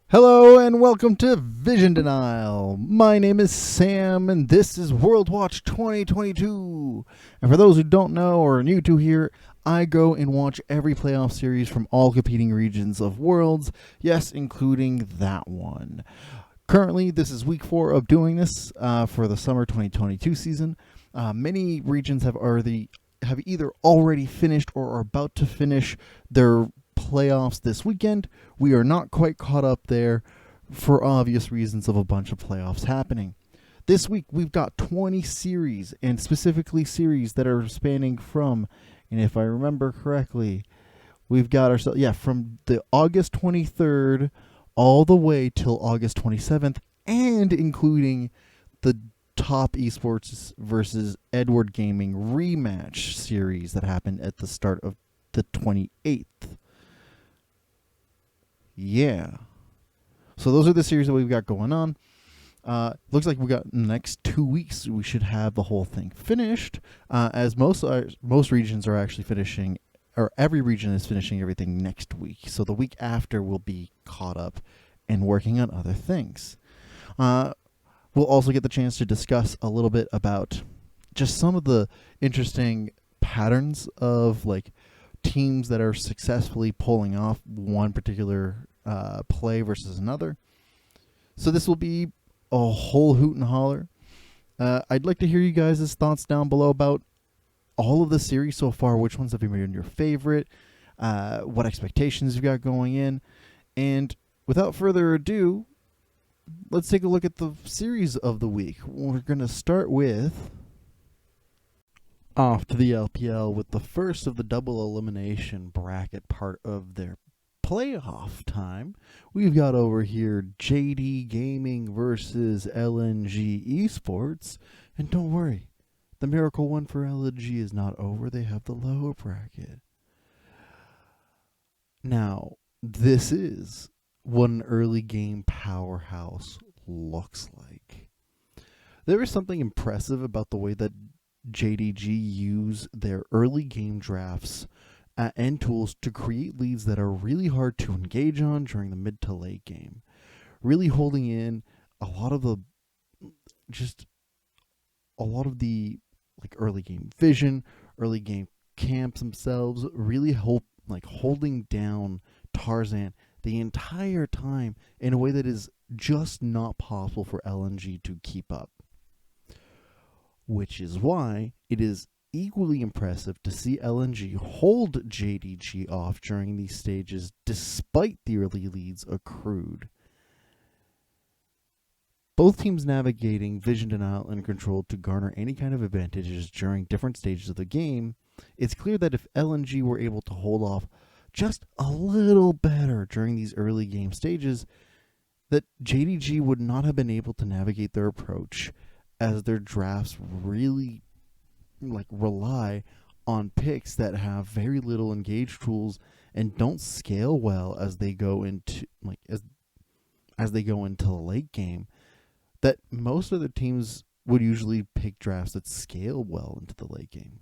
Hello and welcome to Vision Denial. My name is Sam and this is World Watch 2022. And for those who don't know or are new to here, I go and watch every playoff series from all competing regions of Worlds, yes, including that one. Currently, this is week 4 of doing this for the summer 2022 season. Many regions have either already finished or are about to finish their playoffs this weekend. We are not quite caught up there for obvious reasons of a bunch of playoffs happening. This week we've got 20 series, and specifically series that are spanning from, and if I remember correctly, we've got ourselves, from the August 23rd all the way till August 27th, and including the Top Esports versus Edward Gaming rematch series that happened at the start of the 28th. Yeah. So those are the series that we've got going on. Looks like we got in the next 2 weeks we should have the whole thing finished. As most regions are actually finishing, or every region is finishing everything next week. So the week after we'll be caught up and working on other things. We'll also get the chance to discuss a little bit about just some of the interesting patterns of like teams that are successfully pulling off one particular play versus another. So this will be a whole hoot and holler. I'd like to hear you guys' thoughts down below about all of the series so far. Which ones have you made your favorite? What expectations you've got going in? And without further ado, let's take a look at the series of the week. We're going to start with off to the LPL with the first of the double elimination bracket part of their playoff time. We've got over here JD Gaming versus LNG Esports. And don't worry, the miracle one for LNG is not over. They have the lower bracket. Now, this is what an early game powerhouse looks like. There is something impressive about the way that JDG use their early game drafts and tools to create leads that are really hard to engage on during the mid to late game. Really holding in a lot of the like early game vision, early game camps themselves, really holding down Tarzan the entire time in a way that is just not possible for LNG to keep up. Which is why it is equally impressive to see LNG hold JDG off during these stages despite the early leads accrued. Both teams navigating vision denial and control to garner any kind of advantages during different stages of the game. It's clear that if LNG were able to hold off just a little better during these early game stages, that JDG would not have been able to navigate their approach, as their drafts really rely on picks that have very little engage tools and don't scale well as they go into as they go into the late game. That most other teams would usually pick drafts that scale well into the late game.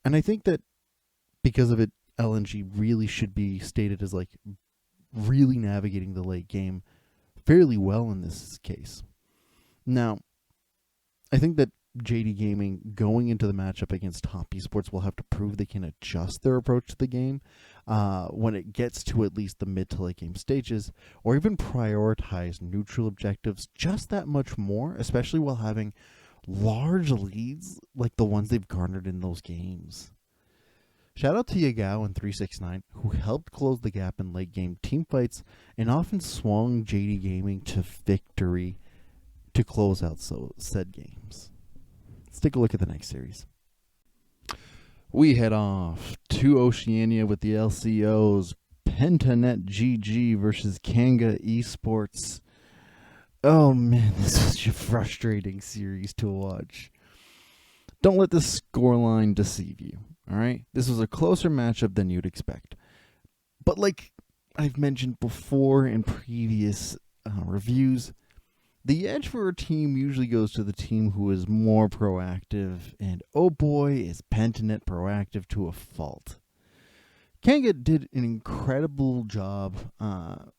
And I think that because of it, LNG really should be stated as really navigating the late game fairly well in this case. Now, I think that JD Gaming going into the matchup against Top Esports will have to prove they can adjust their approach to the game when it gets to at least the mid to late game stages, or even prioritize neutral objectives just that much more, especially while having large leads like the ones they've garnered in those games. Shout out to Yagao and 369, who helped close the gap in late game teamfights and often swung JD Gaming to victory to close out said games. Let's take a look at the next series. We head off to Oceania with the LCOs, Pentanet GG versus KANGA Esports. Oh man, this is such a frustrating series to watch. Don't let the scoreline deceive you, alright? This was a closer matchup than you'd expect. But I've mentioned before in previous reviews, the edge for a team usually goes to the team who is more proactive, and oh boy, is Pentanet proactive to a fault. KANGA did an incredible job,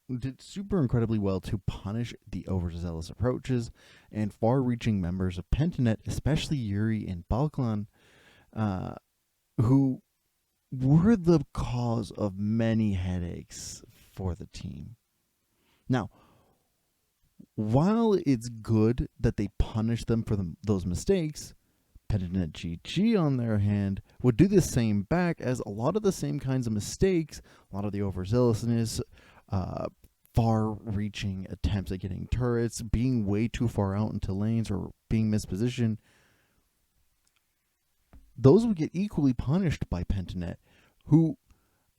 did super incredibly well to punish the overzealous approaches and far-reaching members of Pentanet, especially Yuri and Balkan, who were the cause of many headaches for the team. Now, while it's good that they punish them for those mistakes, Pentanet GG, on their hand, would do the same back, as a lot of the same kinds of mistakes, a lot of the overzealousness, far-reaching attempts at getting turrets, being way too far out into lanes, or being mispositioned, those would get equally punished by Pentanet, who,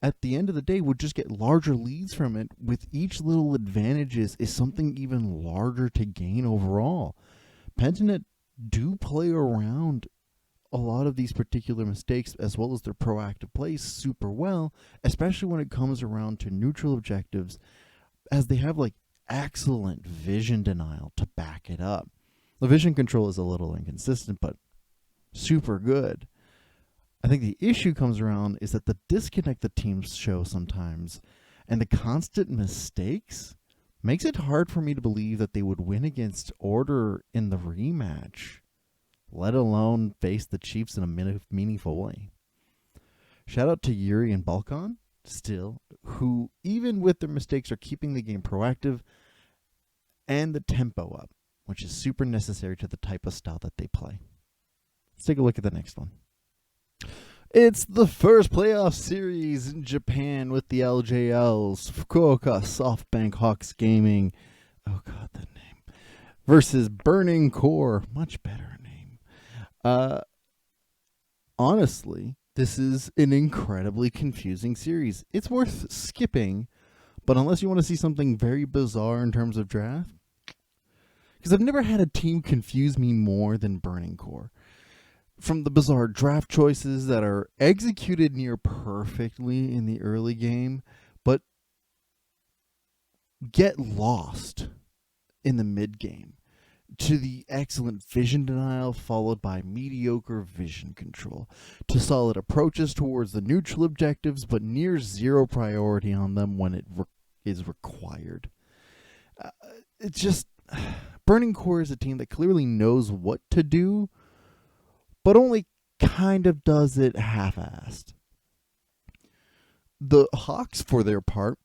at the end of the day, would just get larger leads from it, with each little advantages is something even larger to gain overall. Pentanet do play around a lot of these particular mistakes, as well as their proactive plays, super well, especially when it comes around to neutral objectives, as they have like excellent vision denial to back it up. The vision control is a little inconsistent, but super good. I think the issue comes around is that the disconnect the teams show sometimes, and the constant mistakes, makes it hard for me to believe that they would win against Order in the rematch, let alone face the Chiefs in a meaningful way. Shout out to Yuri and Balkan, still, who, even with their mistakes, are keeping the game proactive and the tempo up, which is super necessary to the type of style that they play. Let's take a look at the next one. It's the first playoff series in Japan with the LJLs, Fukouka, SoftBank, Hawks Gaming, oh god, that name, versus Burning Core, much better name. Honestly, this is an incredibly confusing series. It's worth skipping, but unless you want to see something very bizarre in terms of draft, because I've never had a team confuse me more than Burning Core. From the bizarre draft choices that are executed near perfectly in the early game, but get lost in the mid game, to the excellent vision denial followed by mediocre vision control, to solid approaches towards the neutral objectives, but near zero priority on them when it is required. It's just, Burning Core is a team that clearly knows what to do, but only kind of does it half-assed. The Hawks, for their part,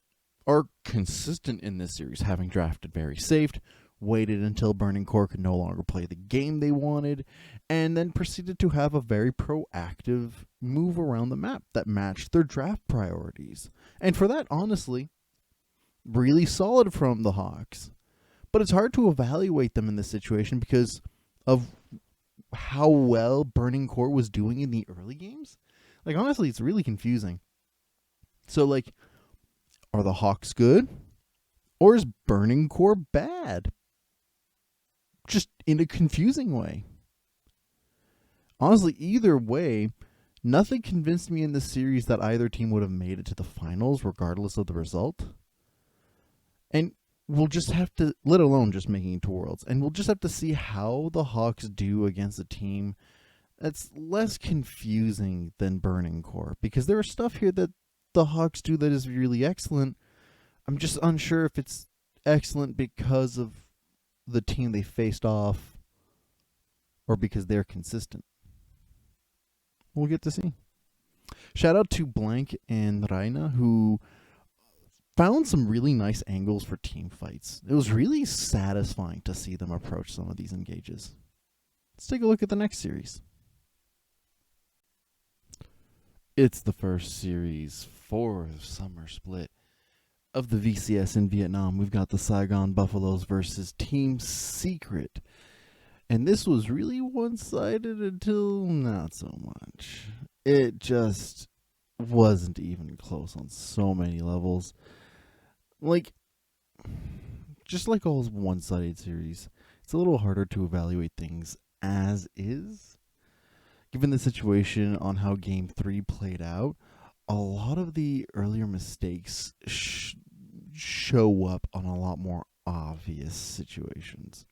are consistent in this series, having drafted very safe, waited until Burning Core could no longer play the game they wanted, and then proceeded to have a very proactive move around the map that matched their draft priorities. And for that, honestly, really solid from the Hawks. But it's hard to evaluate them in this situation because of how well Burning Core was doing in the early games. Like, honestly, it's really confusing. So, like, are the Hawks good? Or is Burning Core bad? Just in a confusing way. Honestly, either way, nothing convinced me in this series that either team would have made it to the finals, regardless of the result. And we'll just have to, let alone just making it to Worlds, and we'll just have to see how the Hawks do against a team that's less confusing than Burning Core. Because there is stuff here that the Hawks do that is really excellent. I'm just unsure if it's excellent because of the team they faced off or because they're consistent. We'll get to see. Shout out to Blank and Raina, who found some really nice angles for team fights. It was really satisfying to see them approach some of these engages. Let's take a look at the next series. It's the first series for the summer split of the VCS in Vietnam. We've got the Saigon Buffaloes versus Team Secret. And this was really one-sided until not so much. It just wasn't even close on so many levels. Like, just like all one-sided series, it's a little harder to evaluate things as is. Given the situation on how Game 3 played out, a lot of the earlier mistakes show up on a lot more obvious situations.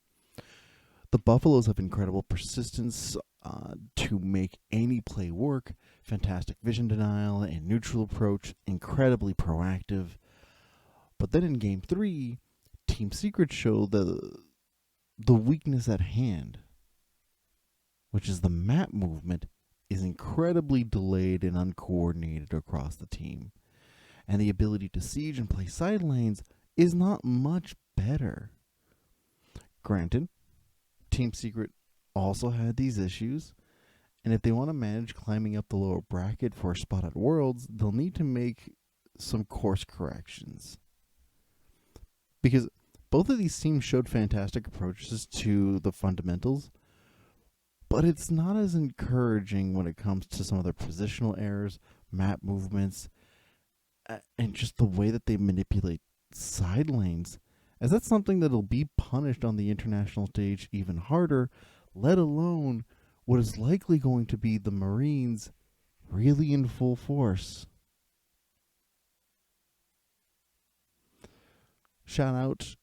The Buffaloes have incredible persistence to make any play work, fantastic vision denial and neutral approach, incredibly proactive. But then in Game 3, Team Secret showed the weakness at hand, which is the map movement is incredibly delayed and uncoordinated across the team. And the ability to siege and play side lanes is not much better. Granted, Team Secret also had these issues, and if they want to manage climbing up the lower bracket for a spot at Worlds, they'll need to make some course corrections. Because both of these teams showed fantastic approaches to the fundamentals, but it's not as encouraging when it comes to some of their positional errors, map movements, and just the way that they manipulate side lanes, as that's something that'll be punished on the international stage even harder, let alone what is likely going to be the Marines really in full force. Shout out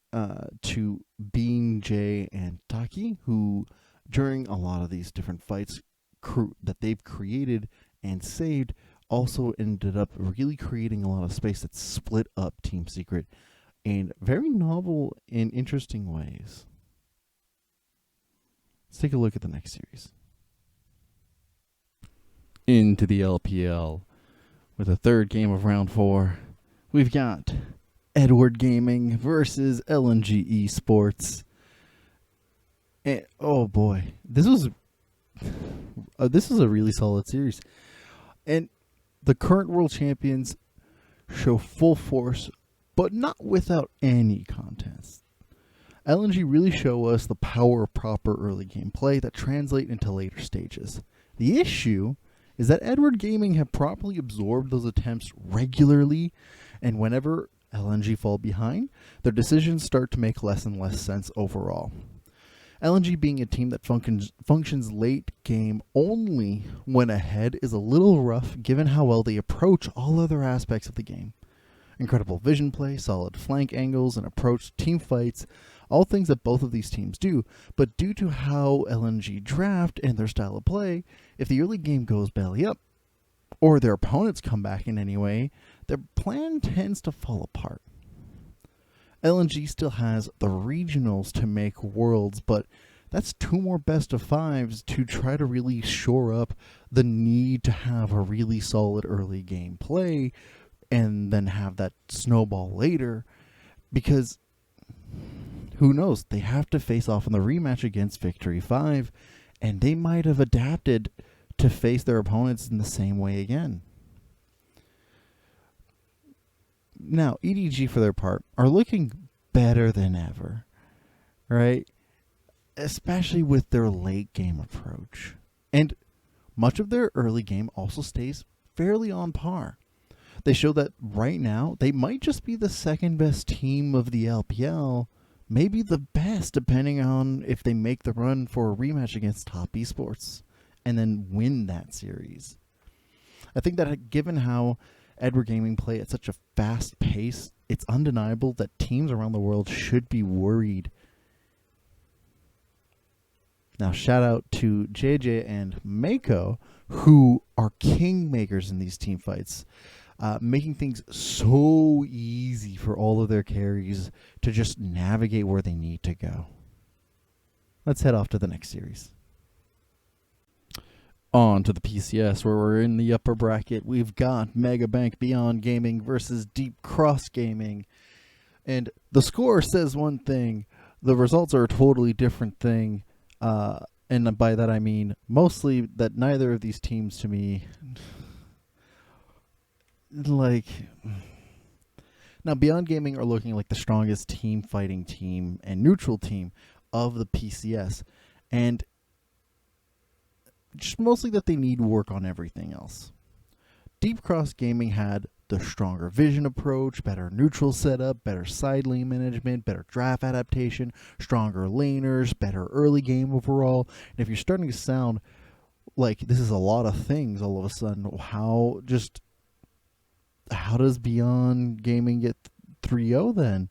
to Bean, Jay, and Taki, who during a lot of these different fights that they've created and saved also ended up really creating a lot of space that split up Team Secret in very novel and interesting ways. Let's take a look at the next series. Into the LPL with the third game of round 4. We've got Edward Gaming versus LNG Esports. And, oh boy, this was a really solid series. And the current world champions show full force, but not without any contest. LNG really show us the power of proper early game play that translate into later stages. The issue is that Edward Gaming have properly absorbed those attempts regularly, and whenever LNG fall behind, their decisions start to make less and less sense overall. LNG being a team that functions late game only when ahead is a little rough given how well they approach all other aspects of the game. Incredible vision play, solid flank angles, and approach team fights, all things that both of these teams do, but due to how LNG draft and their style of play, if the early game goes belly up, or their opponents come back in any way, their plan tends to fall apart. LNG still has the regionals to make Worlds, but that's 2 more best of 5s to try to really shore up the need to have a really solid early game play and then have that snowball later, because who knows, they have to face off in the rematch against Victory 5, and they might have adapted to face their opponents in the same way again. Now, EDG, for their part, are looking better than ever, right? Especially with their late game approach. And much of their early game also stays fairly on par. They show that right now, they might just be the second best team of the LPL, maybe the best, depending on if they make the run for a rematch against Top Esports and then win that series. I think that given how Edward Gaming play at such a fast pace, it's undeniable that teams around the world should be worried. Now, shout out to JJ and Mako, who are kingmakers in these team fights, making things so easy for all of their carries to just navigate where they need to go. Let's head off to the next series. On to the PCS, where we're in the upper bracket. We've got MegaBank Beyond Gaming versus DeepCross Gaming. And the score says one thing. The results are a totally different thing. And by that I mean mostly that neither of these teams to me, like... Now, Beyond Gaming are looking like the strongest team fighting team and neutral team of the PCS. And just mostly that they need work on everything else. DeepCross Gaming had the stronger vision approach, better neutral setup, better side lane management, better draft adaptation, stronger laners, better early game overall. And if you're starting to sound like this is a lot of things all of a sudden, how just how does Beyond Gaming get 3-0 then?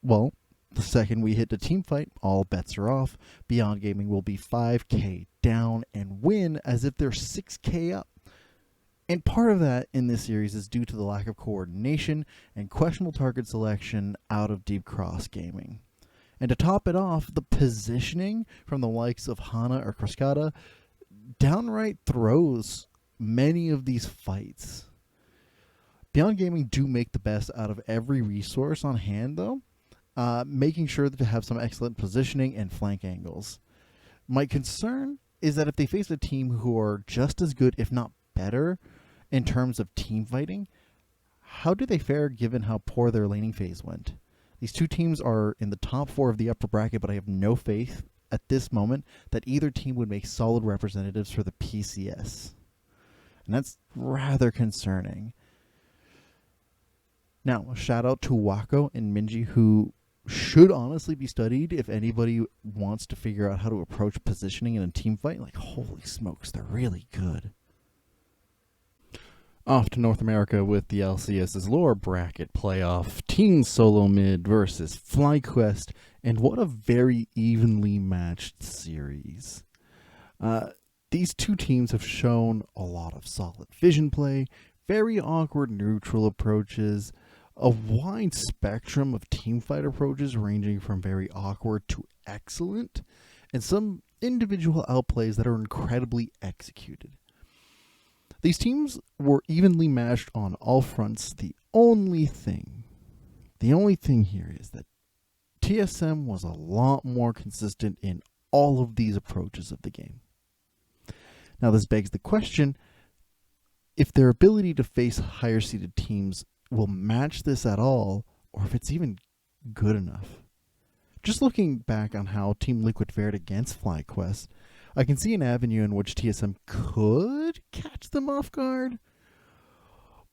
Well, the second we hit the team fight, all bets are off. Beyond Gaming will be 5K down and win as if they're 6K up. And part of that in this series is due to the lack of coordination and questionable target selection out of DeepCross Gaming. And to top it off, the positioning from the likes of Hana or Crest downright throws many of these fights. Beyond Gaming do make the best out of every resource on hand, though, making sure to have some excellent positioning and flank angles. My concern is that if they face a team who are just as good, if not better, in terms of team fighting, how do they fare given how poor their laning phase went? These two teams are in the top 4 of the upper bracket, but I have no faith at this moment that either team would make solid representatives for the PCS. And that's rather concerning. Now, a shout out to Wako and Minji, who should honestly be studied if anybody wants to figure out how to approach positioning in a team fight. Like, holy smokes, they're really good. Off to North America with the LCS's lower bracket playoff. Team SoloMid versus FlyQuest, and what a very evenly matched series. These two teams have shown a lot of solid vision play, very awkward neutral approaches, a wide spectrum of teamfight approaches ranging from very awkward to excellent, and some individual outplays that are incredibly executed. These teams were evenly matched on all fronts. The only thing here is that TSM was a lot more consistent in all of these approaches of the game. Now this begs the question, if their ability to face higher seeded teams will match this at all, or if it's even good enough. Just looking back on how Team Liquid fared against FlyQuest, I can see an avenue in which TSM could catch them off guard,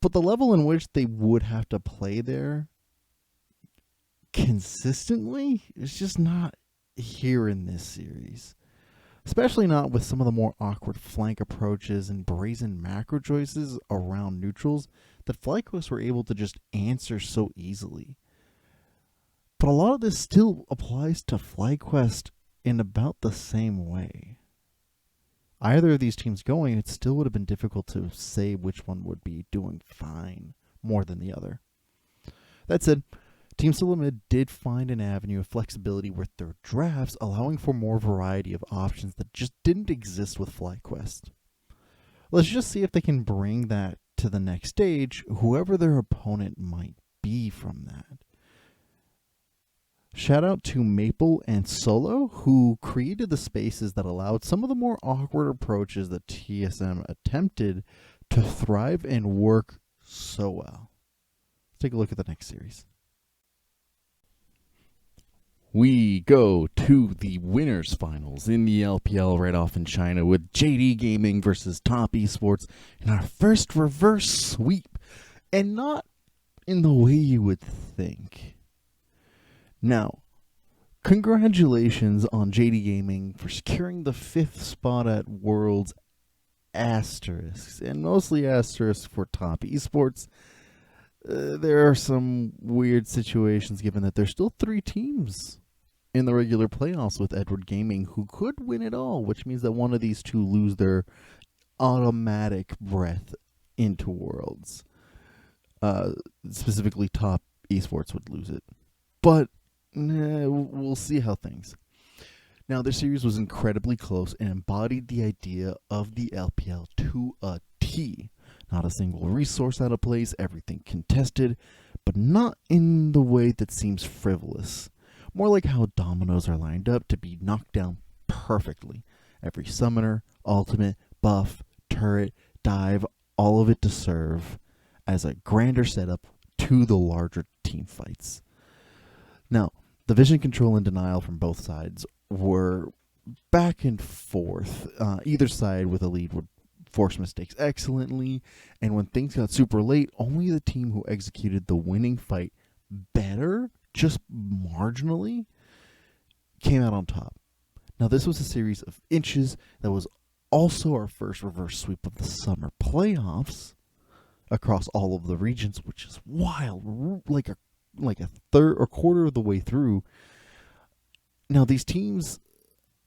but the level in which they would have to play there consistently is just not here in this series. Especially not with some of the more awkward flank approaches and brazen macro choices around neutrals that FlyQuest were able to just answer so easily. But a lot of this still applies to FlyQuest in about the same way. Either of these teams going, it still would have been difficult to say which one would be doing fine more than the other. That said, Team SoloMid did find an avenue of flexibility with their drafts, allowing for more variety of options that just didn't exist with FlyQuest. Let's just see if they can bring that to the next stage, whoever their opponent might be from that. Shout out to Maple and Solo, who created the spaces that allowed some of the more awkward approaches that TSM attempted to thrive and work so well. Let's take a look at the next series. We go to the winners finals in the LPL right off in China with JD Gaming versus Top Esports in our first reverse sweep, and not in the way you would think. Now, congratulations on JD Gaming for securing the 5th spot at Worlds Asterisks, and mostly asterisks for Top Esports. There are some weird situations given that there's still 3 teams in the regular playoffs with Edward Gaming who could win it all, which means that one of these two lose their automatic breath into Worlds. Specifically, Top Esports would lose it. But we'll see how things. Now, this series was incredibly close and embodied the idea of the LPL to a T. Not a single resource out of place, everything contested, but not in the way that seems frivolous. More like how dominoes are lined up to be knocked down perfectly. Every summoner, ultimate, buff, turret, dive, all of it to serve as a grander setup to the larger team fights. Now, the vision control and denial from both sides were back and forth. Either side with a lead would force mistakes excellently, and when things got super late, only the team who executed the winning fight better, just marginally, came out on top. Now, this was a series of inches that was also our first reverse sweep of the summer playoffs. across all of the regions, which is wild. Like a third or quarter of the way through. Now these teams,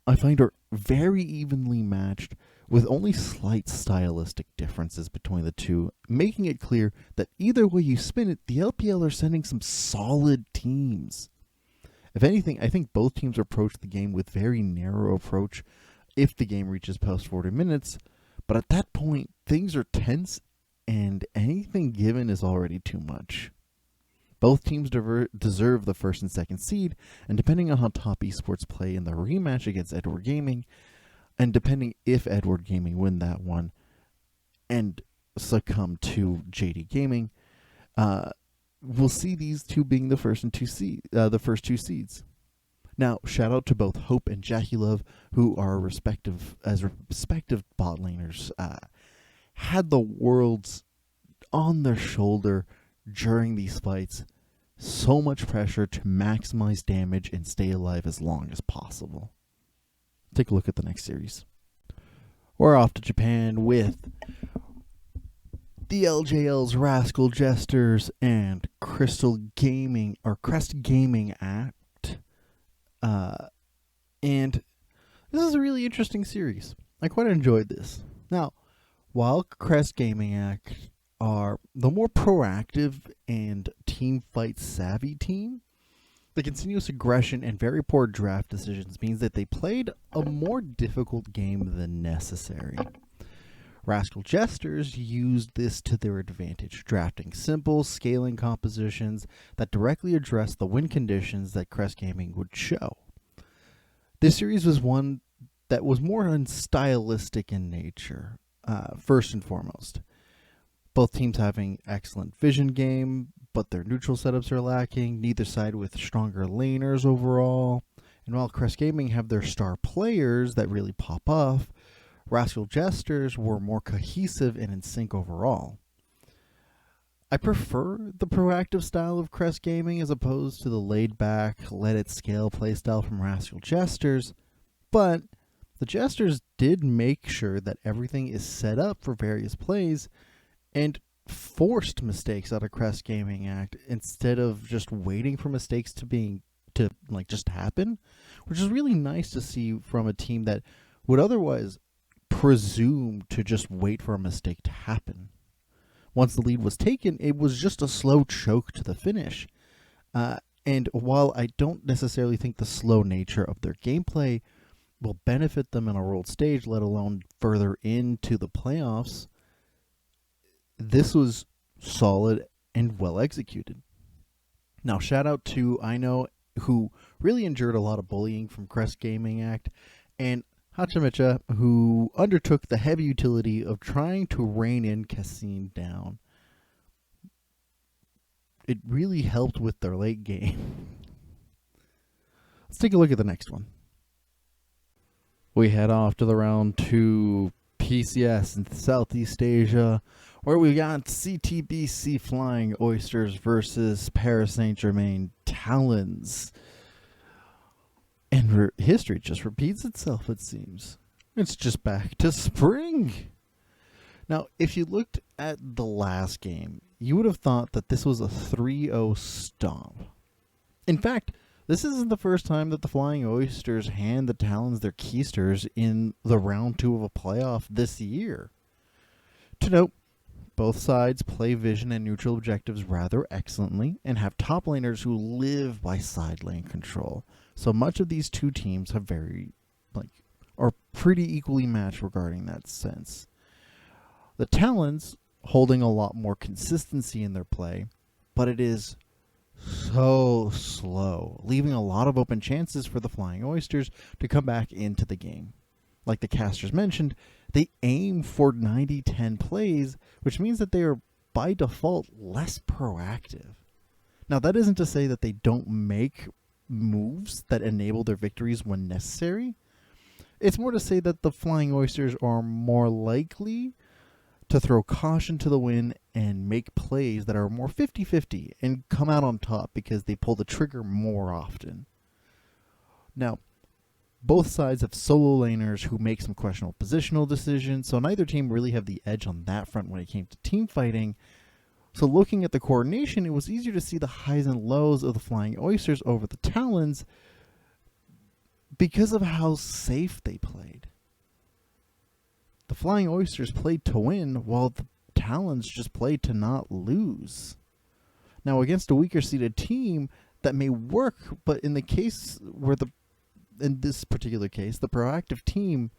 I find, are very evenly matched, with only slight stylistic differences between the two, making it clear that either way you spin it, the LPL are sending some solid teams. If anything, I think both teams approach the game with very narrow approach if the game reaches post 40 minutes, but at that point, things are tense and anything given is already too much. Both teams deserve the first and second seed, and depending on how Top Esports play in the rematch against Edward Gaming, and depending if Edward Gaming win that one and succumb to JD Gaming, we'll see these two being the first two seeds. Now, shout out to both Hope and Jackie Love, who are respective bot laners, had the worlds on their shoulder during these fights. So much pressure to maximize damage and stay alive as long as possible. Take a look at the next series. We're off to Japan with the LJL's Rascal, Jesters, and Crest Gaming Act. And this is a really interesting series. I quite enjoyed this. Now, while Crest Gaming Act are the more proactive and team fight savvy team, the continuous aggression and very poor draft decisions means that they played a more difficult game than necessary. Rascal Jesters used this to their advantage, drafting simple, scaling compositions that directly address the win conditions that Crest Gaming would show. This series was one that was more unstylistic in nature, first and foremost. Both teams having excellent vision game, but their neutral setups are lacking, neither side with stronger laners overall. And while Crest Gaming have their star players that really pop off, Rascal Jesters were more cohesive and in sync overall. I prefer the proactive style of Crest Gaming as opposed to the laid-back, let-it-scale playstyle from Rascal Jesters, but the Jesters did make sure that everything is set up for various plays and forced mistakes out of Crest Gaming Act instead of just waiting for mistakes to just happen, which is really nice to see from a team that would otherwise presume to just wait for a mistake to happen. Once the lead was taken, it was just a slow choke to the finish. And while I don't necessarily think the slow nature of their gameplay will benefit them in a world stage, let alone further into the playoffs, this was solid and well executed. Now, shout out to Ino, who really endured a lot of bullying from Crest Gaming Act, and Hachimicha, who undertook the heavy utility of trying to rein in Cassim down. It really helped with their late game. Let's take a look at the next one. We head off to the round 2 PCS in Southeast Asia, where we got CTBC Flying Oysters versus Paris Saint-Germain Talons. And history just repeats itself, it seems. It's just back to spring. Now, if you looked at the last game, you would have thought that this was a 3-0 stomp. In fact, this isn't the first time that the Flying Oysters hand the Talons their keisters in the round 2 of a playoff this year. To note, both sides play vision and neutral objectives rather excellently and have top laners who live by side lane control. So much of these two teams have are pretty equally matched regarding that sense. The Talons holding a lot more consistency in their play, but it is so slow, leaving a lot of open chances for the Flying Oysters to come back into the game. Like the casters mentioned, they aim for 90-10 plays, which means that they are by default less proactive. Now, that isn't to say that they don't make moves that enable their victories when necessary. It's more to say that the Flying Oysters are more likely to throw caution to the wind and make plays that are more 50-50 and come out on top because they pull the trigger more often. Now, Both sides have solo laners who make some questionable positional decisions, so neither team really have the edge on that front when it came to team fighting. So looking at the coordination, it was easier to see the highs and lows of the Flying Oysters over the Talons because of how safe they played. The Flying Oysters played to win, while the Talons just played to not lose. Now, against a weaker seeded team, that may work, but in this particular case, the proactive team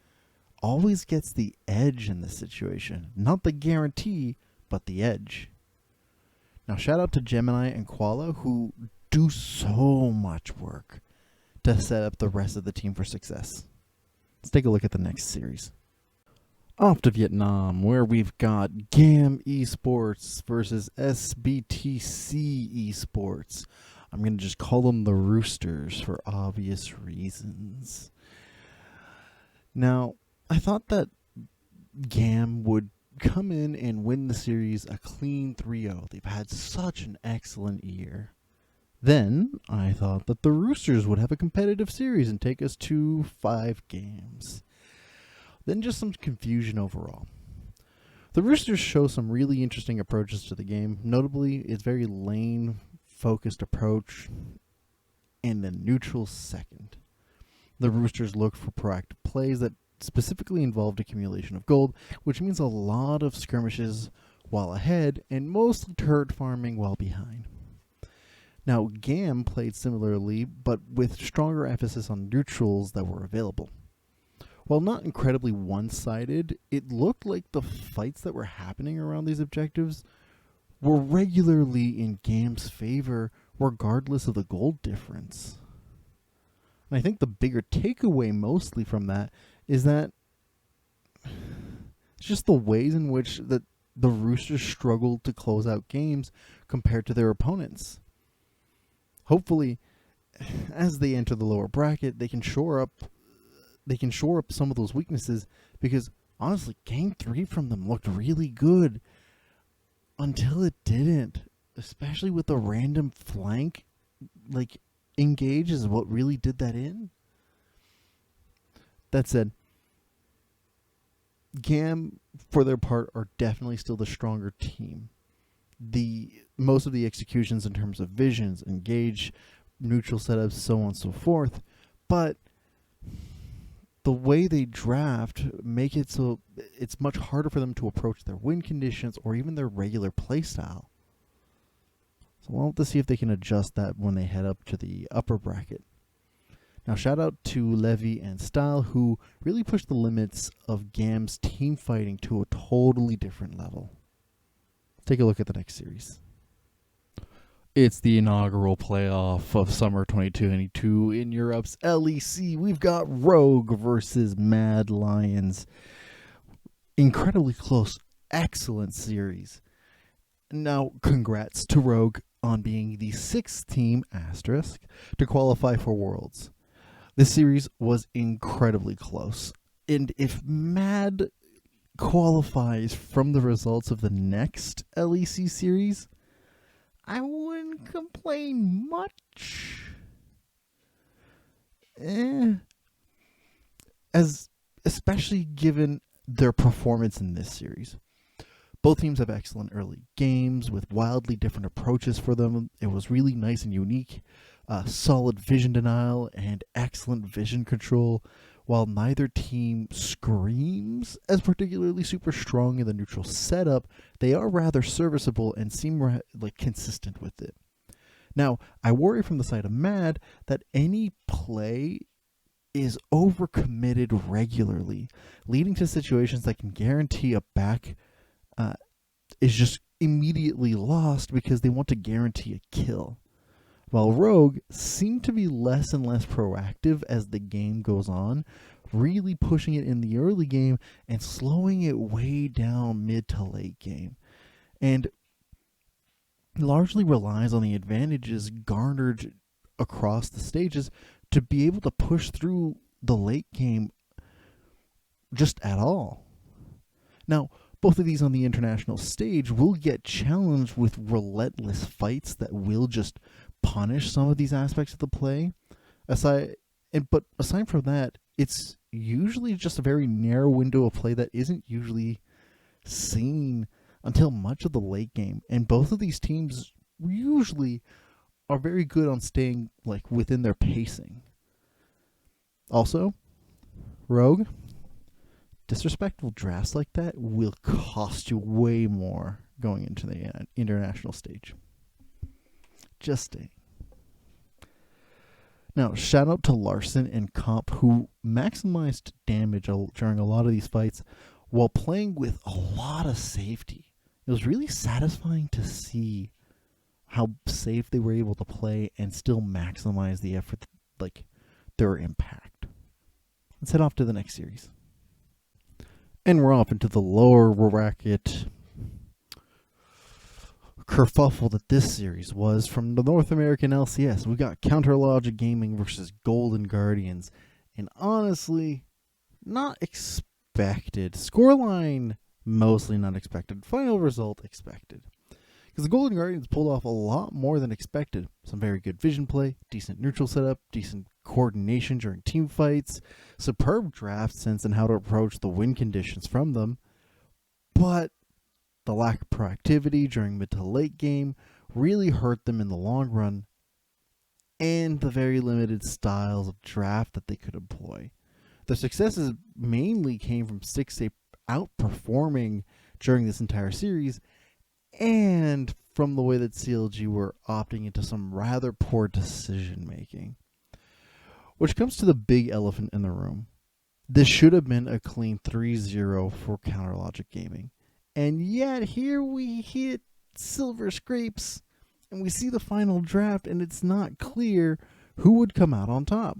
always gets the edge in this situation. Not the guarantee, but the edge. Now, shout out to Gemini and Koala, who do so much work to set up the rest of the team for success. Let's take a look at the next series. Off to Vietnam, where we've got KANGA Esports versus SBTC Esports. I'm going to just call them the Roosters for obvious reasons. Now, I thought that GAM would come in and win the series a clean 3-0. They've had such an excellent year. Then, I thought that the Roosters would have a competitive series and take us to 5 games. Then just some confusion overall. The Roosters show some really interesting approaches to the game. Notably, its very lane-focused approach and the neutral second. The Roosters look for proactive plays that specifically involved accumulation of gold, which means a lot of skirmishes while ahead and mostly turret farming while behind. Now, GAM played similarly, but with stronger emphasis on neutrals that were available. While not incredibly one-sided, it looked like the fights that were happening around these objectives were regularly in GAM's favor, regardless of the gold difference. And I think the bigger takeaway mostly from that is that it's just the ways in which the Roosters struggled to close out games compared to their opponents. Hopefully, as they enter the lower bracket, they can shore up some of those weaknesses, because honestly, Game 3 from them looked really good until it didn't, especially with the random flank engage is what really did that in. That said, GAM, for their part, are definitely still the stronger team. Most of the executions in terms of visions, engage, neutral setups, so on and so forth, but the way they draft make it so it's much harder for them to approach their win conditions or even their regular playstyle. So we'll have to see if they can adjust that when they head up to the upper bracket. Now, shout out to Levy and Style, who really pushed the limits of GAM's team fighting to a totally different level. Take a look at the next series. It's the inaugural playoff of Summer 2022 in Europe's LEC. We've got Rogue versus Mad Lions. Incredibly close, excellent series. Now, congrats to Rogue on being the 6th team, asterisk, to qualify for Worlds. This series was incredibly close. And if Mad qualifies from the results of the next LEC series, I wouldn't complain much. Especially given their performance in this series. Both teams have excellent early games with wildly different approaches for them. It was really nice and unique. Solid vision denial and excellent vision control. While neither team screams as particularly super strong in the neutral setup, they are rather serviceable and seem consistent with it. Now, I worry from the side of Mad that any play is overcommitted regularly, leading to situations that can guarantee a back is just immediately lost because they want to guarantee a kill. While Rogue seem to be less and less proactive as the game goes on, really pushing it in the early game and slowing it way down mid to late game. And largely relies on the advantages garnered across the stages to be able to push through the late game just at all. Now, both of these on the international stage will get challenged with relentless fights that will just punish some of these aspects of the play. But aside from that, it's usually just a very narrow window of play that isn't usually seen until much of the late game. And both of these teams usually are very good on staying like within their pacing. Also, Rogue, disrespectful drafts like that will cost you way more going into the international stage. Just saying. Now, shout out to Larson and Comp, who maximized damage during a lot of these fights while playing with a lot of safety. It was really satisfying to see how safe they were able to play and still maximize the effort, like their impact. Let's head off to the next series. And we're off into the lower bracket kerfuffle that this series was from the North American LCS. We got CounterLogic Gaming versus Golden Guardians. And honestly, not expected. Scoreline, mostly not expected. Final result, expected. Because the Golden Guardians pulled off a lot more than expected. Some very good vision play, decent neutral setup, decent coordination during team fights, superb draft sense and how to approach the win conditions from them. But the lack of proactivity during mid to late game really hurt them in the long run, and the very limited styles of draft that they could employ. Their successes mainly came from 6A outperforming during this entire series, and from the way that CLG were opting into some rather poor decision making. Which comes to the big elephant in the room. This should have been a clean 3-0 for CounterLogic Gaming. And yet, here we hit silver scrapes, and we see the final draft, and it's not clear who would come out on top.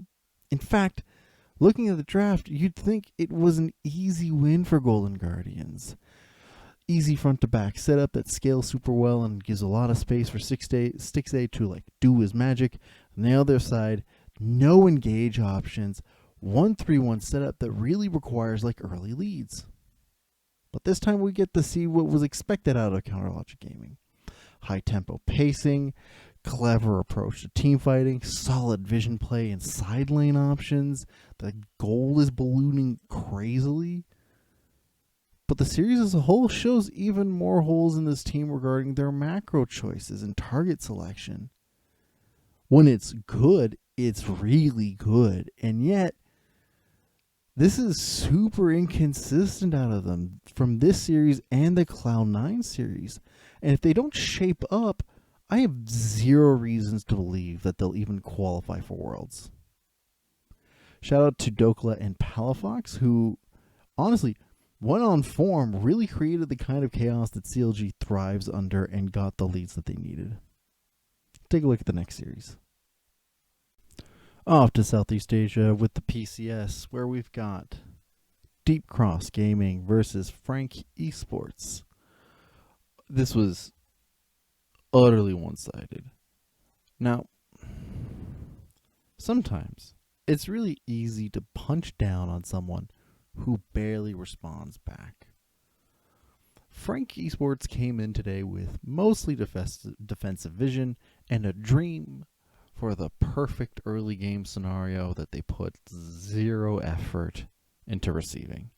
In fact, looking at the draft, you'd think it was an easy win for Golden Guardians. Easy front-to-back setup that scales super well and gives a lot of space for 6A to like do his magic. On the other side, no engage options, 1-3-1 setup that really requires like early leads. But this time we get to see what was expected out of CounterLogic Gaming. High tempo pacing, clever approach to team fighting, solid vision play and side lane options. The goal is ballooning crazily. But the series as a whole shows even more holes in this team regarding their macro choices and target selection. When it's good, it's really good. And yet, this is super inconsistent out of them from this series and the Cloud9 series. And if they don't shape up, I have zero reasons to believe that they'll even qualify for Worlds. Shout out to Dokla and Palafox, who, honestly, when on form, really created the kind of chaos that CLG thrives under and got the leads that they needed. Take a look at the next series. Off to Southeast Asia with the PCS, where we've got DeepCross Gaming versus KANGA Esports. This was utterly one-sided. Now, sometimes it's really easy to punch down on someone who barely responds back. KANGA Esports came in today with mostly defensive vision and a dream for the perfect early game scenario that they put zero effort into receiving.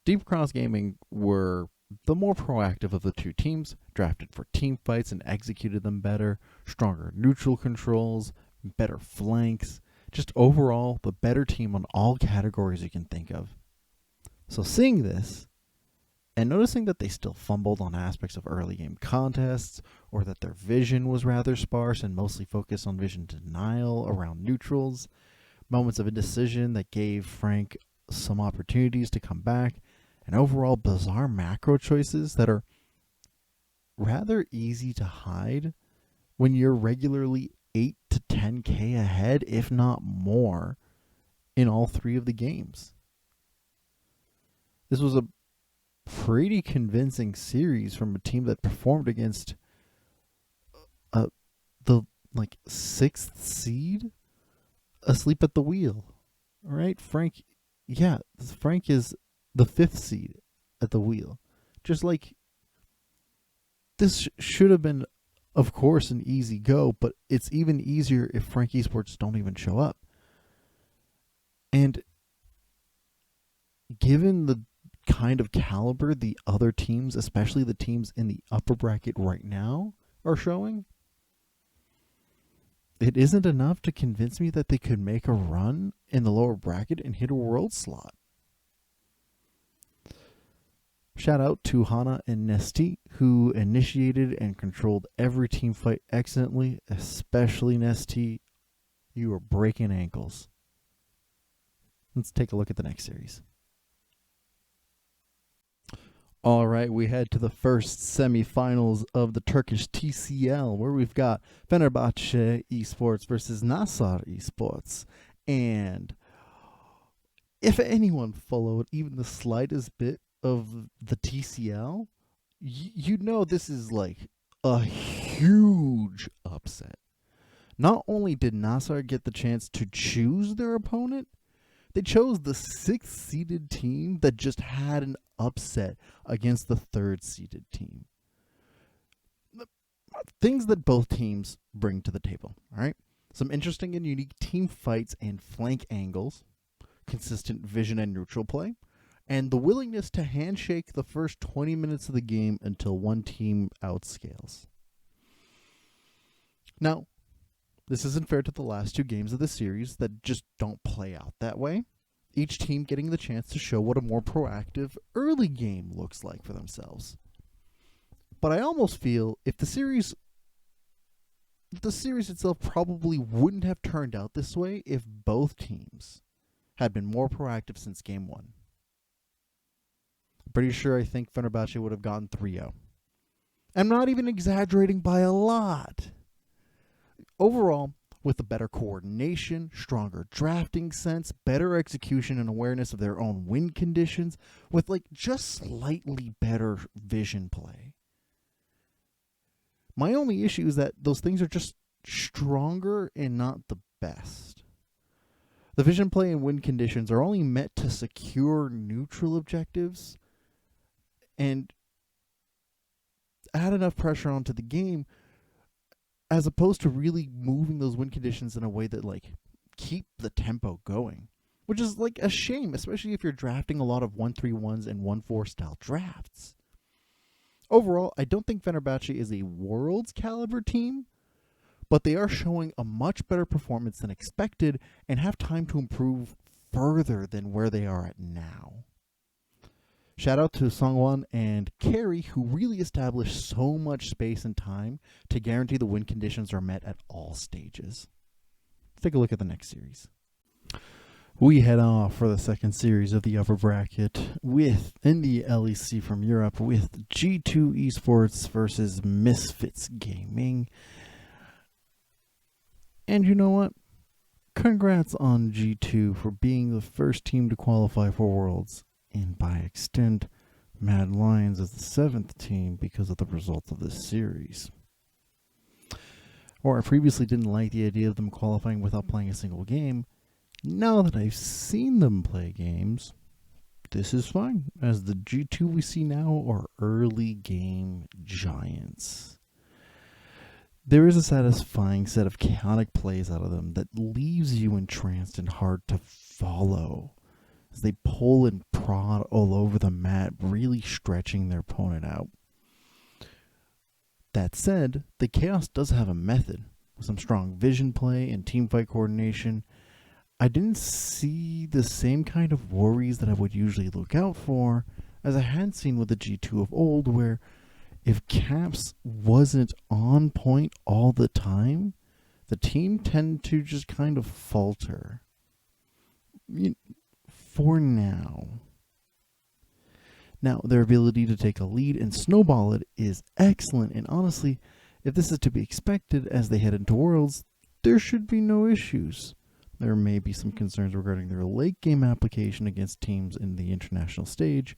DeepCross Gaming were the more proactive of the two teams, drafted for team fights and executed them better, stronger neutral controls, better flanks, just overall the better team on all categories you can think of. So seeing this, and noticing that they still fumbled on aspects of early game contests, or that their vision was rather sparse and mostly focused on vision denial around neutrals, moments of indecision that gave KANGA some opportunities to come back, and overall bizarre macro choices that are rather easy to hide when you're regularly 8 to 10k ahead, if not more, in all three of the games. This was a pretty convincing series from a team that performed against the sixth seed asleep at the wheel. All right, KANGA is the fifth seed at the wheel. Just like this should have been, of course, an easy go, but it's even easier if KANGA Esports don't even show up. And given the kind of caliber the other teams, especially the teams in the upper bracket right now, are showing, it isn't enough to convince me that they could make a run in the lower bracket and hit a world slot. Shout out to Hana and Nesty, who initiated and controlled every team fight excellently, especially Nesty. You are breaking ankles. Let's take a look at the next series. All right, we head to the first semifinals of the Turkish TCL, where we've got Fenerbahçe Esports versus NASR Esports. And if anyone followed even the slightest bit of the TCL, you know this is like a huge upset. Not only did NASR get the chance to choose their opponent, they chose the 6th-seeded team that just had an upset against the 3rd-seeded team. Things that both teams bring to the table, all right? Some interesting and unique team fights and flank angles, consistent vision and neutral play, and the willingness to handshake the first 20 minutes of the game until one team outscales. Now, this isn't fair to the last 2 games of the series that just don't play out that way. Each team getting the chance to show what a more proactive early game looks like for themselves. But I almost feel if the series itself probably wouldn't have turned out this way if both teams had been more proactive since game 1. I'm pretty sure I think Fenerbahçe would have gotten 3-0. I'm not even exaggerating by a lot. Overall, with a better coordination, stronger drafting sense, better execution and awareness of their own win conditions, with like just slightly better vision play. My only issue is that those things are just stronger and not the best. The vision play and win conditions are only meant to secure neutral objectives and add enough pressure onto the game, as opposed to really moving those win conditions in a way that like keep the tempo going, which is like a shame, especially if you're drafting a lot of 1-3-1s and 1-4 style drafts. Overall, I don't think Fenerbahçe is a world's caliber team, but they are showing a much better performance than expected and have time to improve further than where they are at now. Shout out to Songwon and Carey, who really established so much space and time to guarantee the win conditions are met at all stages. Let's take a look at the next series. We head off for the second series of the upper bracket in the LEC from Europe with G2 Esports versus Misfits Gaming. And you know what? Congrats on G2 for being the first team to qualify for Worlds. And by extent, Mad Lions is the 7th team because of the results of this series. Or I previously didn't like the idea of them qualifying without playing a single game. Now that I've seen them play games, this is fine, as the G2 we see now are early game giants. There is a satisfying set of chaotic plays out of them that leaves you entranced and hard to follow, as they pull and prod all over the mat, really stretching their opponent out. That said, the chaos does have a method, with some strong vision play and teamfight coordination. I didn't see the same kind of worries that I would usually look out for, as I had seen with the G2 of old, where if Caps wasn't on point all the time, the team tended to just kind of falter. For now. Now, their ability to take a lead and snowball it is excellent, and honestly, if this is to be expected as they head into Worlds, there should be no issues. There may be some concerns regarding their late game application against teams in the international stage,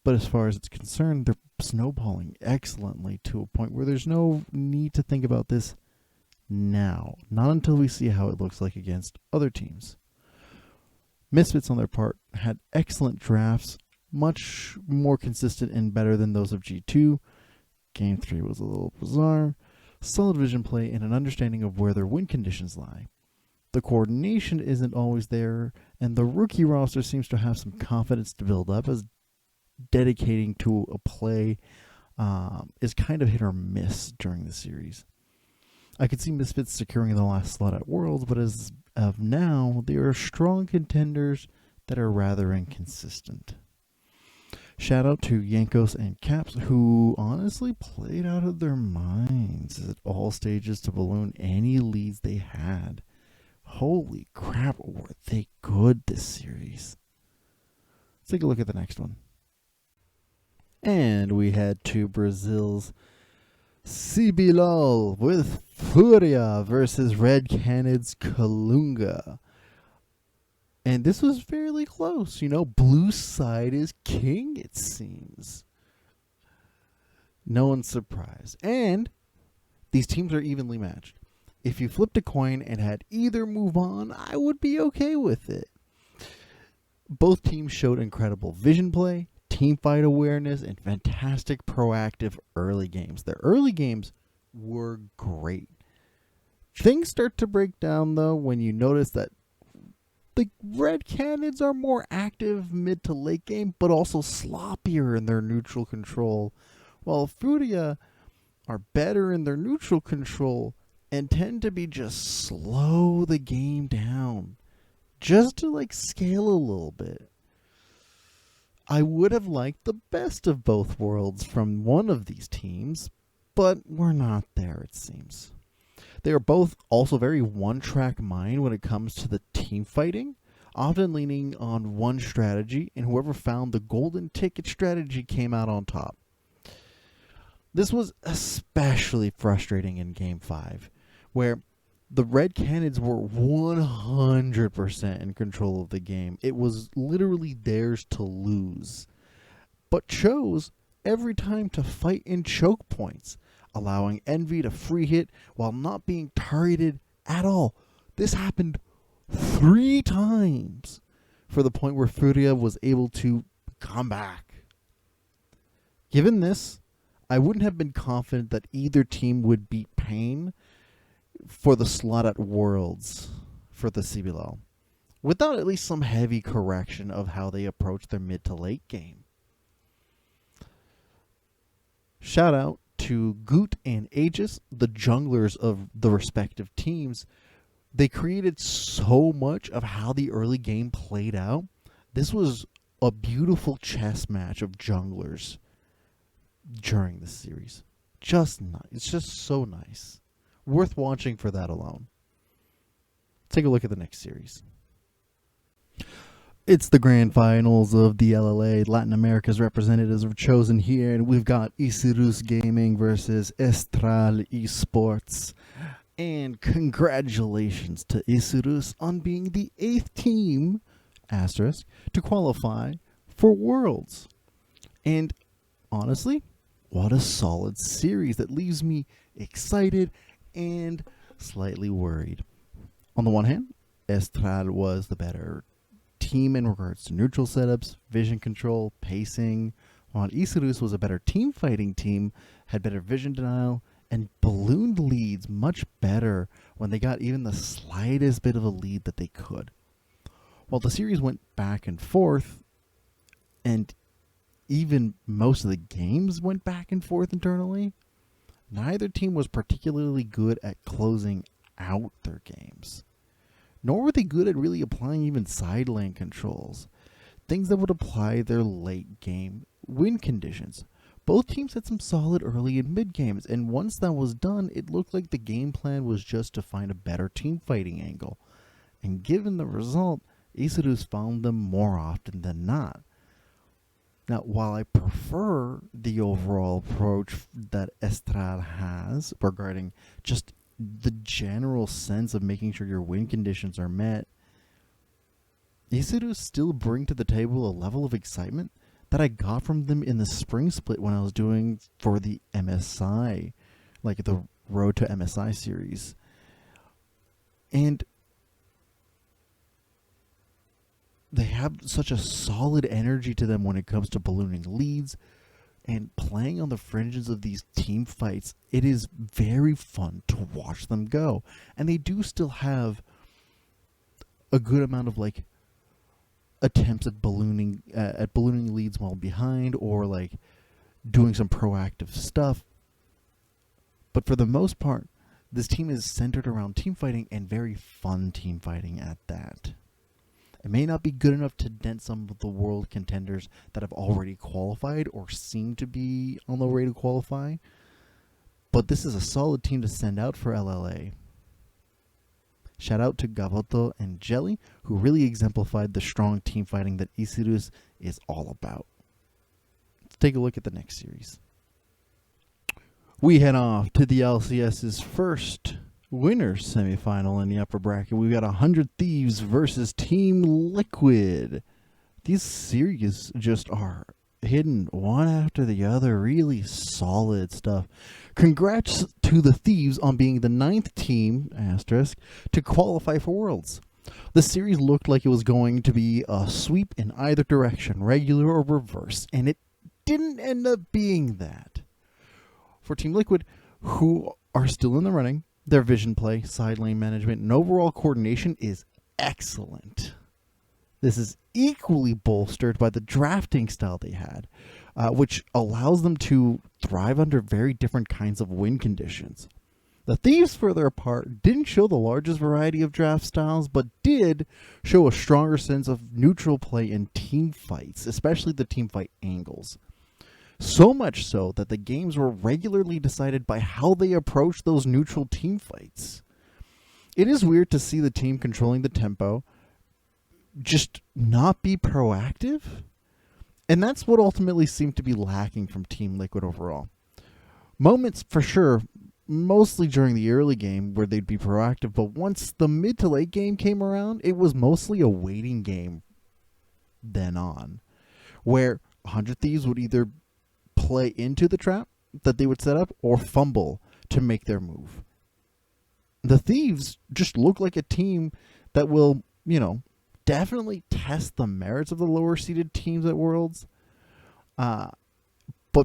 but as far as it's concerned, they're snowballing excellently to a point where there's no need to think about this now, not until we see how it looks like against other teams. Misfits, on their part, had excellent drafts, much more consistent and better than those of G2. Game 3 was a little bizarre. Solid vision play and an understanding of where their win conditions lie. The coordination isn't always there, and the rookie roster seems to have some confidence to build up, as dedicating to a play is kind of hit or miss during the series. I could see Misfits securing the last slot at Worlds, but as of now, they are strong contenders that are rather inconsistent. Shout out to Yankos and Caps, who honestly played out of their minds at all stages to balloon any leads they had. Holy crap, were they good this series. Let's take a look at the next one. And we head to Brazil's CBLOL with FURIA versus Red Canids KaLunga. And this was fairly close. Blue side is king, it seems. No one's surprised. And these teams are evenly matched. If you flipped a coin and had either move on, I would be okay with it. Both teams showed incredible vision play, team fight awareness, and fantastic proactive early games. Their early games were great. Things start to break down, though, when you notice that the Red Canids are more active mid to late game, but also sloppier in their neutral control, while FURIA are better in their neutral control and tend to be just slow the game down, just to scale a little bit. I would have liked the best of both worlds from one of these teams, but we're not there, it seems. They are both also very one-track mind when it comes to the team fighting, often leaning on one strategy, and whoever found the golden ticket strategy came out on top. This was especially frustrating in Game 5, where the Red Canids were 100% in control of the game. It was literally theirs to lose, but chose every time to fight in choke points, allowing Envy to free hit while not being targeted at all. This happened 3 times for the point where FURIA was able to come back. Given this, I wouldn't have been confident that either team would beat Pain for the slot at Worlds for the CBLOL, without at least some heavy correction of how they approach their mid to late game. Shout out to Goot and Aegis, the junglers of the respective teams. They created so much of how the early game played out. This was a beautiful chess match of junglers during this series. Just nice. It's just so nice. Worth watching for that alone. Take a look at the next series. It's the grand finals of the LLA. Latin America's representatives are chosen here, and we've got Isurus Gaming versus Estral Esports. And congratulations to Isurus on being the 8th team, asterisk, to qualify for Worlds. And honestly, what a solid series that leaves me excited and slightly worried. On the one hand, Estral was the better team in regards to neutral setups, vision control, pacing, while Isurus was a better team fighting team, had better vision denial, and ballooned leads much better when they got even the slightest bit of a lead that they could. While the series went back and forth, and even most of the games went back and forth internally, neither team was particularly good at closing out their games. Nor were they good at really applying even side lane controls, things that would apply their late game win conditions. Both teams had some solid early and mid games, and once that was done, it looked like the game plan was just to find a better team fighting angle. And given the result, Isurus found them more often than not. Now, while I prefer the overall approach that Estral has regarding just the general sense of making sure your win conditions are met, Isurus still bring to the table a level of excitement that I got from them in the spring split when I was doing for the MSI, like the Road to MSI series. And they have such a solid energy to them when it comes to ballooning leads and playing on the fringes of these team fights. It is very fun to watch them go. And they do still have a good amount of like attempts at ballooning leads while behind, or like doing some proactive stuff. But for the most part, this team is centered around team fighting, and very fun team fighting at that. It may not be good enough to dent some of the world contenders that have already qualified or seem to be on the way to qualify, but this is a solid team to send out for LLA. Shout out to Gavoto and Jelly, who really exemplified the strong team fighting that Isurus is all about. Let's take a look at the next series. We head off to the LCS's first winners semifinal in the upper bracket. We've got 100 Thieves versus Team Liquid. These series just are hidden one after the other. Really solid stuff. Congrats to the Thieves on being the 9th team, asterisk, to qualify for Worlds. The series looked like it was going to be a sweep in either direction, regular or reverse, and it didn't end up being that. For Team Liquid, who are still in the running, their vision play, side lane management, and overall coordination is excellent. This is equally bolstered by the drafting style they had, which allows them to thrive under very different kinds of win conditions. The Thieves, for their part, didn't show the largest variety of draft styles, but did show a stronger sense of neutral play in team fights, especially the team fight angles. So much so that the games were regularly decided by how they approached those neutral team fights. It is weird to see the team controlling the tempo just not be proactive, and that's what ultimately seemed to be lacking from Team Liquid overall. Moments for sure, mostly during the early game where they'd be proactive, but once the mid to late game came around, it was mostly a waiting game then on, where 100 Thieves would either play into the trap that they would set up or fumble to make their move. The Thieves just look like a team that will, definitely test the merits of the lower seeded teams at Worlds. But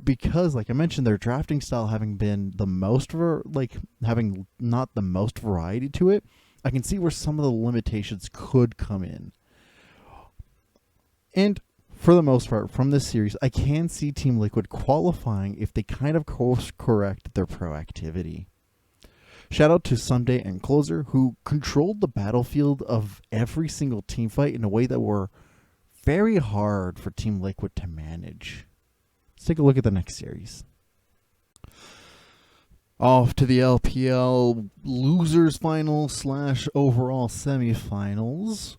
because, like I mentioned, their drafting style having been the most, having not the most variety to it, I can see where some of the limitations could come in. And for the most part, from this series, I can see Team Liquid qualifying if they kind of course correct their proactivity. Shout out to Sunday and Closer, who controlled the battlefield of every single team fight in a way that were very hard for Team Liquid to manage. Let's take a look at the next series. Off to the LPL losers final / overall semifinals.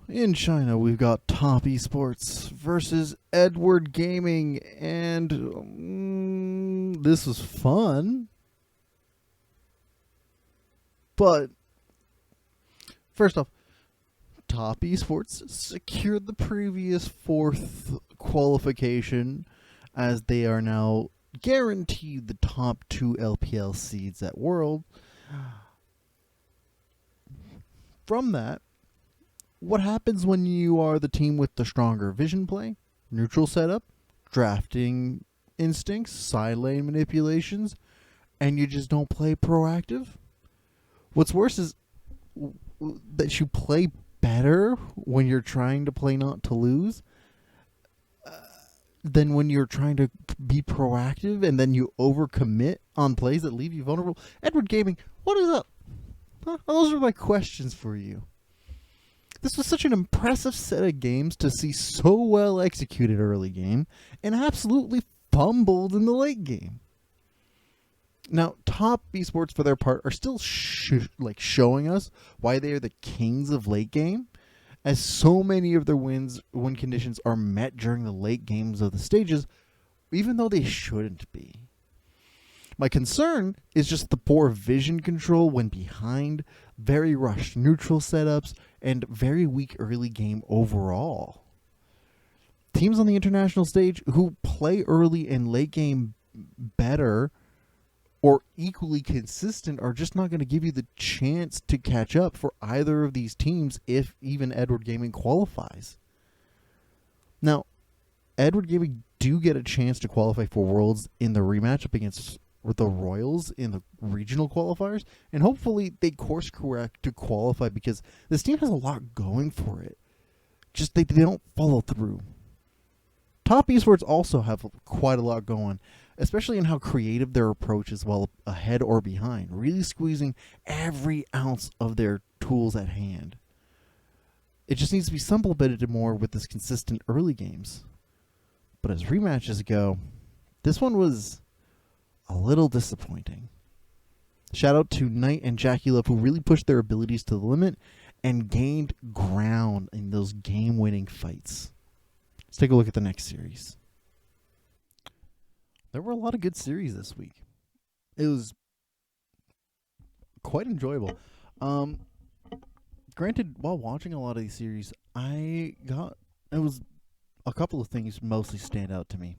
In China, we've got Top Esports versus Edward Gaming, and this was fun. But first off, Top Esports secured the previous 4th qualification, as they are now guaranteed the top 2 LPL seeds at World. From that, what happens when you are the team with the stronger vision play, neutral setup, drafting instincts, side lane manipulations, and you just don't play proactive? What's worse is that you play better when you're trying to play not to lose than when you're trying to be proactive, and then you overcommit on plays that leave you vulnerable. Edward Gaming, what is up? Those are my questions for you. This was such an impressive set of games to see so well executed early game, and absolutely fumbled in the late game. Now, Top Esports, for their part, are still showing us why they are the kings of late game, as so many of their win conditions are met during the late games of the stages, even though they shouldn't be. My concern is just the poor vision control when behind, very rushed neutral setups, and very weak early game overall. Teams on the international stage who play early and late game better or equally consistent are just not going to give you the chance to catch up for either of these teams if even Edward Gaming qualifies. Now, Edward Gaming do get a chance to qualify for Worlds in the rematch up against the Royals in the regional qualifiers, and hopefully they course correct to qualify because this team has a lot going for it. Just they don't follow through. Top Esports also have quite a lot going, especially in how creative their approach is, while ahead or behind, really squeezing every ounce of their tools at hand. It just needs to be supplemented more with this consistent early games. But as rematches go, this one was a little disappointing. Shout out to Knight and Jackie Love, who really pushed their abilities to the limit and gained ground in those game-winning fights. Let's take a look at the next series. There were a lot of good series this week. It was quite enjoyable. Granted, while watching a lot of these series, it was a couple of things mostly stand out to me.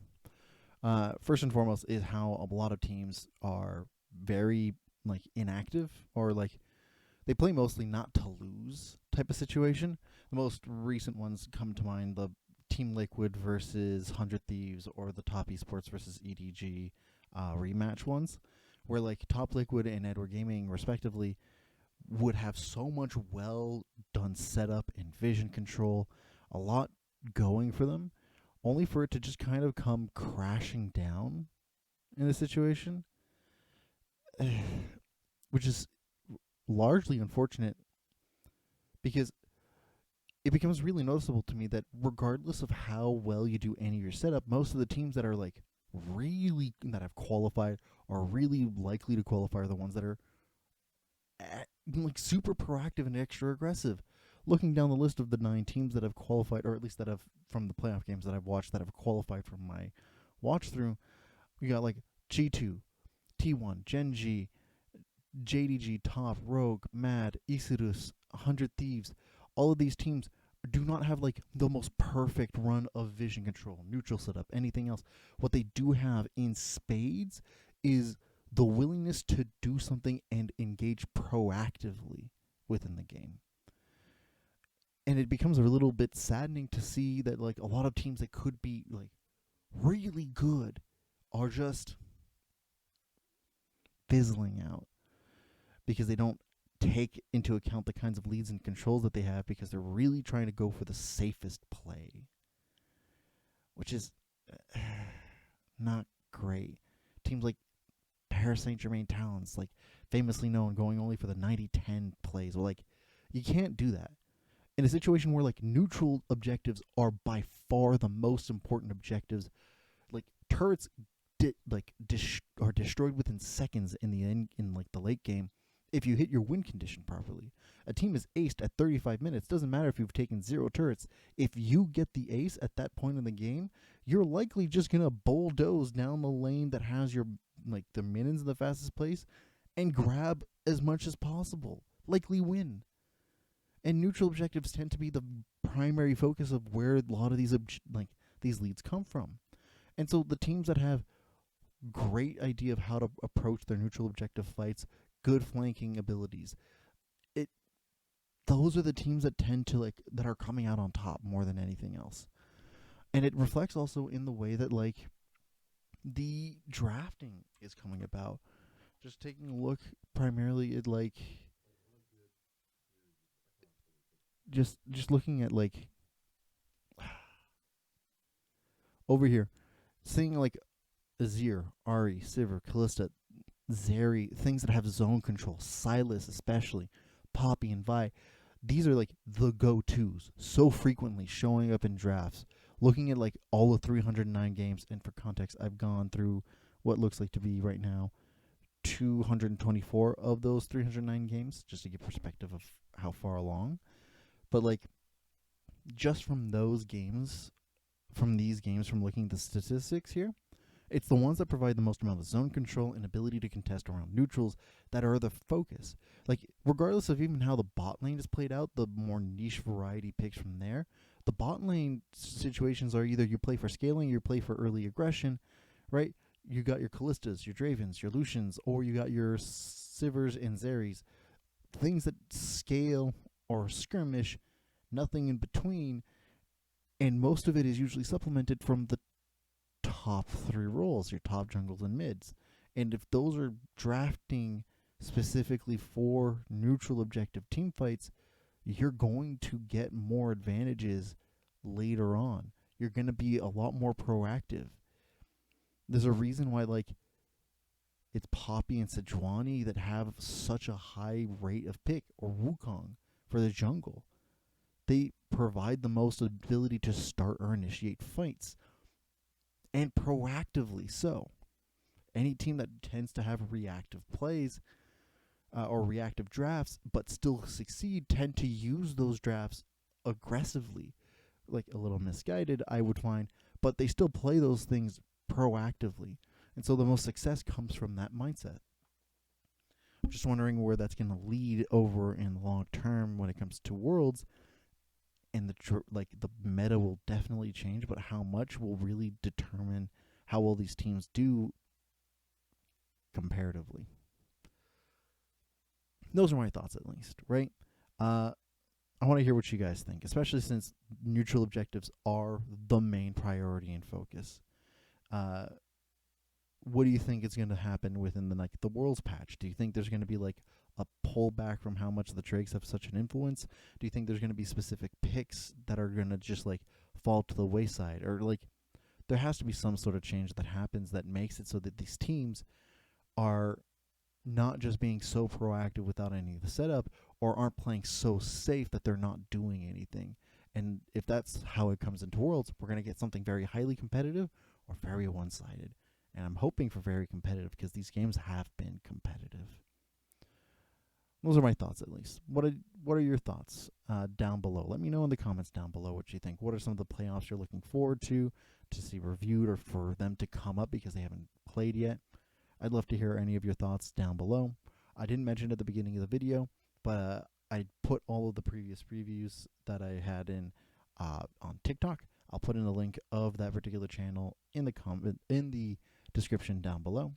First and foremost is how a lot of teams are very inactive, or they play mostly not to lose type of situation. The most recent ones come to mind: the Team Liquid versus 100 Thieves, or the Top Esports versus EDG rematch ones, where Top Liquid and Edward Gaming respectively would have so much well done setup and vision control, a lot going for them, only for it to just kind of come crashing down in the situation, which is largely unfortunate, because it becomes really noticeable to me that regardless of how well you do any of your setup, most of the teams that are that have qualified or really likely to qualify are the ones that are super proactive and extra aggressive. Looking down the list of the 9 teams that have qualified, or at least that have, from the playoff games that I've watched, that have qualified from my watch through, we got G2, T1, Gen G, JDG, Top, Rogue, Mad, Isurus, 100 Thieves. All of these teams do not have the most perfect run of vision control, neutral setup, anything else. What they do have in spades is the willingness to do something and engage proactively within the game. And it becomes a little bit saddening to see that a lot of teams that could be really good are just fizzling out because they don't take into account the kinds of leads and controls that they have, because they're really trying to go for the safest play, which is not great. Teams like Paris Saint-Germain Talons, famously known going only for the 90-10 plays. Well, you can't do that. In a situation where neutral objectives are by far the most important objectives, turrets are destroyed within seconds in the end, in the late game, if you hit your win condition properly. A team is aced at 35 minutes. Doesn't matter if you've taken 0 turrets. If you get the ace at that point in the game, you're likely just gonna bulldoze down the lane that has your the minions in the fastest place and grab as much as possible. Likely win. And neutral objectives tend to be the primary focus of where a lot of these these leads come from. And so the teams that have great idea of how to approach their neutral objective fights, good flanking abilities, those are the teams that tend to that are coming out on top more than anything else. And it reflects also in the way that the drafting is coming about. Just taking a look primarily at just looking at over here, seeing Azir, Ari, Sivir, Kalista, Zeri, things that have zone control, Silas especially, Poppy and Vi. These are the go-tos, so frequently showing up in drafts. Looking at all of 309 games, and for context, I've gone through what looks like to be right now 224 of those 309 games, just to give perspective of how far along. But just from those games, from looking at the statistics here, it's the ones that provide the most amount of zone control and ability to contest around neutrals that are the focus. Regardless of even how the bot lane is played out, the more niche variety picks from there, the bot lane situations are either you play for scaling or you play for early aggression, right? You got your Kalistas, your Dravens, your Lucians, or you got your Sivers and Zeris. Things that scale or skirmish, nothing in between, and most of it is usually supplemented from the top 3 roles, your top jungles and mids. And if those are drafting specifically for neutral objective team fights, you're going to get more advantages later on. You're going to be a lot more proactive. There's a reason why, like, it's Poppy and Sejuani that have such a high rate of pick, or Wukong for the jungle. They provide the most ability to start or initiate fights, and proactively so. Any team that tends to have reactive plays or reactive drafts but still succeed tend to use those drafts aggressively. Like, a little misguided, I would find, but they still play those things proactively. And so the most success comes from that mindset. I'm just wondering where that's going to lead over in the long term when it comes to Worlds. And the meta will definitely change, but how much will really determine how well these teams do comparatively. Those are my thoughts, at least, right? I want to hear what you guys think, especially since neutral objectives are the main priority and focus. What do you think is going to happen within the Worlds patch? Do you think there's going to be like a pullback from how much the Trigs have such an influence? Do you think there's going to be specific picks that are going to just like fall to the wayside, or like there has to be some sort of change that happens that makes it so that these teams are not just being so proactive without any of the setup, or aren't playing so safe that they're not doing anything? And if that's how it comes into Worlds, we're going to get something very highly competitive or very one-sided. And I'm hoping for very competitive, because these games have been competitive. Those are my thoughts, at least. What are your thoughts down below? Let me know in the comments down below what you think. What are some of the playoffs you're looking forward to see reviewed, or for them to come up because they haven't played yet? I'd love to hear any of your thoughts down below. I didn't mention it at the beginning of the video, but I put all of the previous previews that I had in on TikTok. I'll put in a link of that particular channel in the description down below.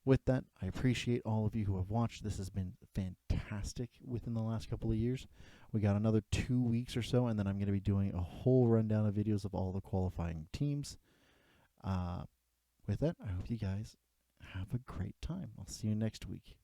With that, I appreciate all of you who have watched. This has been fantastic within the last couple of years. We got another 2 weeks or so, and then I'm going to be doing a whole rundown of videos of all the qualifying teams. With that, I hope you guys have a great time. I'll see you next week.